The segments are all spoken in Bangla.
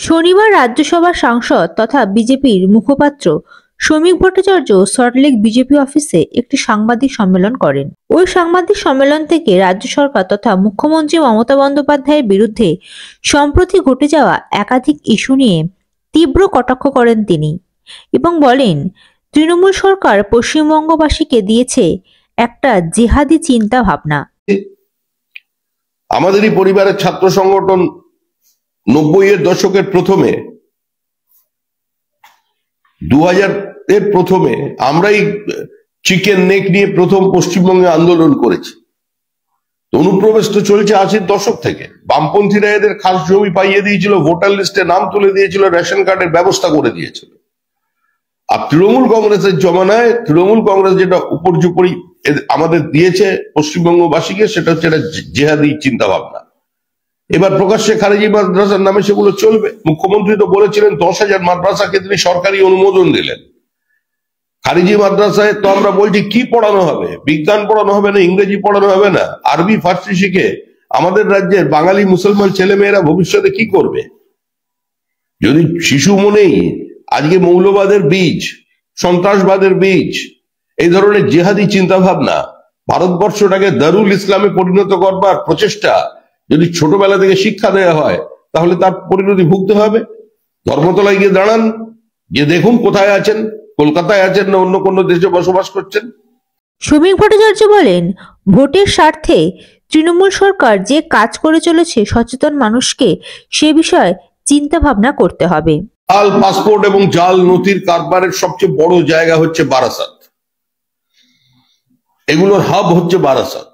শনিবার রাজ্যসভার সাংসদ তথা বিজেপির মুখপাত্র শ্রমিক ভট্টাচার্য সল্টলেক বিজেপি অফিসে একটি সাংবাদিক সম্মেলন করেন। ওই সাংবাদিক সম্মেলন থেকে রাজ্য সরকার তথা মুখ্যমন্ত্রী মমতা বন্দ্যোপাধ্যায়ের বিরুদ্ধে সম্প্রতি ঘটে যাওয়া একাধিক ইস্যু নিয়ে তীব্র কটাক্ষ করেন তিনি এবং বলেন, তৃণমূল সরকার পশ্চিমবঙ্গবাসীকে দিয়েছে একটা জেহাদি চিন্তা ভাবনা। আমাদেরই পরিবারের ছাত্র সংগঠন 90-এর দশকের প্রথমে 2000-এর প্রথমে আমরাই চিকেন নেক নিয়ে প্রথম পশ্চিমবঙ্গে আন্দোলন করেছি। অনুপ্রবেশ তো চলছে 80-র দশক থেকে। বামপন্থীরা এদের খাস জমি পাইয়ে দিয়েছিল, ভোটার লিস্টে নাম তুলে দিয়েছিল, রেশন কার্ডের ব্যবস্থা করে দিয়েছিল। আর তৃণমূল কংগ্রেসের জমানায় তৃণমূল কংগ্রেস যেটা উপর্যুপরি আমাদের দিয়েছে পশ্চিমবঙ্গবাসীকে, সেটা হচ্ছে একটা জেহাদি চিন্তা ভাবনা। এবার প্রকাশ্যে খারেজি মাদ্রাসার নামে সেগুলো চলবে। মুখ্যমন্ত্রী তো বলেছিলেন 10,000 মাদ্রাসাকে তিনি সরকারি অনুমোদন দিলেন। খারেজি মাদ্রাসায় তো আমরা বলছি কি পড়ানো হবে? বিজ্ঞান পড়ানো হবে না, ইংরেজি পড়ানো হবে না, আরবি ফার্সি শিখে আমাদের রাজ্যের বাঙালি মুসলমান ছেলেমেয়েরা ভবিষ্যতে কি করবে? যদি শিশু মনেই আজকে মৌলবাদের বীজ, সন্ত্রাসবাদের বীজ, এই ধরনের জেহাদি চিন্তা ভাবনা, ভারতবর্ষটাকে দারুল ইসলামে পরিণত করবার প্রচেষ্টা যদি ছোটবেলা থেকে শিক্ষা দেওয়া হয়, তাহলে তার পরিণতি ভুগতে হবে। ধর্মতলায় গিয়ে দাঁড়ান, যে দেখুন কোথায় আছেন, কলকাতায় আছেন না অন্য কোনো দেশে বসবাস করছেন। শ্রমিক ভট্টাচার্য বলেন, ভোটের স্বার্থে তৃণমূল সরকার যে কাজ করে চলেছে, সচেতন মানুষকে সে বিষয়ে চিন্তা ভাবনা করতে হবে। জাল পাসপোর্ট এবং জাল নথির কারবারের সবচেয়ে বড় জায়গা হচ্ছে বারাসাত। এগুলোর হাব হচ্ছে বারাসাত।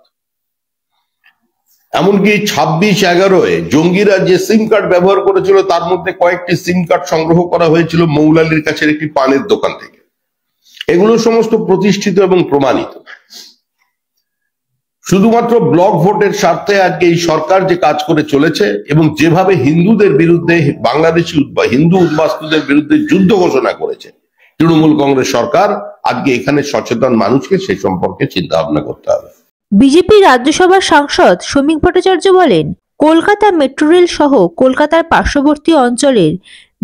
এমনকি 26/11-এ জঙ্গিরা যে সিম কার্ড ব্যবহার করেছিল, তার মধ্যে কয়েকটি সিম কার্ড সংগ্রহ করা হয়েছিল মৌলালির কাছের একটি পানের দোকান থেকে। এগুলো সমস্ত প্রতিষ্ঠিত এবং প্রমাণিত। শুধুমাত্র ব্লক ভোটের স্বার্থে আজকে এই সরকার যে কাজ করে চলেছে এবং যেভাবে হিন্দুদের বিরুদ্ধে, বাংলাদেশি হিন্দু উদ্বাস্তুদের বিরুদ্ধে যুদ্ধ ঘোষণা করেছে তৃণমূল কংগ্রেস সরকার, আজকে এখানে সচেতন মানুষকে সেই সম্পর্কে চিন্তা ভাবনা করতে হবে। বিজেপি রাজ্যসভার সাংসদ শ্রমিক ভট্টাচার্য বলেন, কলকাতা মেট্রো রেল সহ কলকাতার পার্শ্ববর্তী অঞ্চলের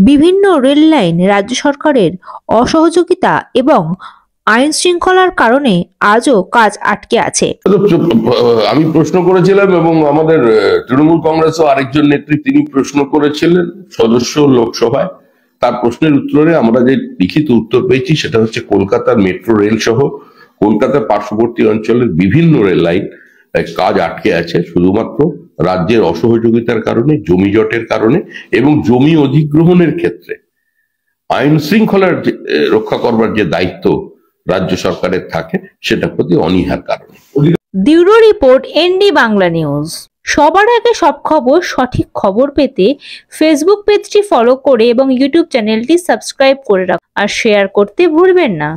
বিভিন্ন রেল লাইন রাজ্য সরকারের অসহযোগিতা এবং আইন শৃঙ্খলার কারণে আজও কাজ আটকে আছে। আমি প্রশ্ন করেছিলাম এবং আমাদের তৃণমূল কংগ্রেসও আরেকজন নেত্রী তিনি প্রশ্ন করেছিলেন সদস্য লোকসভায়। তার প্রশ্নের উত্তরে আমরা যে লিখিত উত্তর পেয়েছি সেটা হচ্ছে কলকাতার মেট্রো রেল সহ কলকাতার পার্শ্ববর্তী অঞ্চলের বিভিন্ন রেল লাইন কাজ আটকে আছে শুধুমাত্র রাজ্যের অসহযোগিতার কারণে, জমি জটের কারণে এবং জমি অধিগ্রহণের ক্ষেত্রে আইন শৃঙ্খলার রক্ষা করবার যে দায়িত্ব রাজ্য সরকারের থাকে সেটা প্রতি অনীহার কারণে। Bureau report, ND Bangla news. সবার আগে সব খবর, সঠিক খবর পেতে ফেসবুক পেজটি ফলো করে এবং ইউটিউব চ্যানেলটি সাবস্ক্রাইব করে রাখুন আর শেয়ার করতে ভুলবেন না।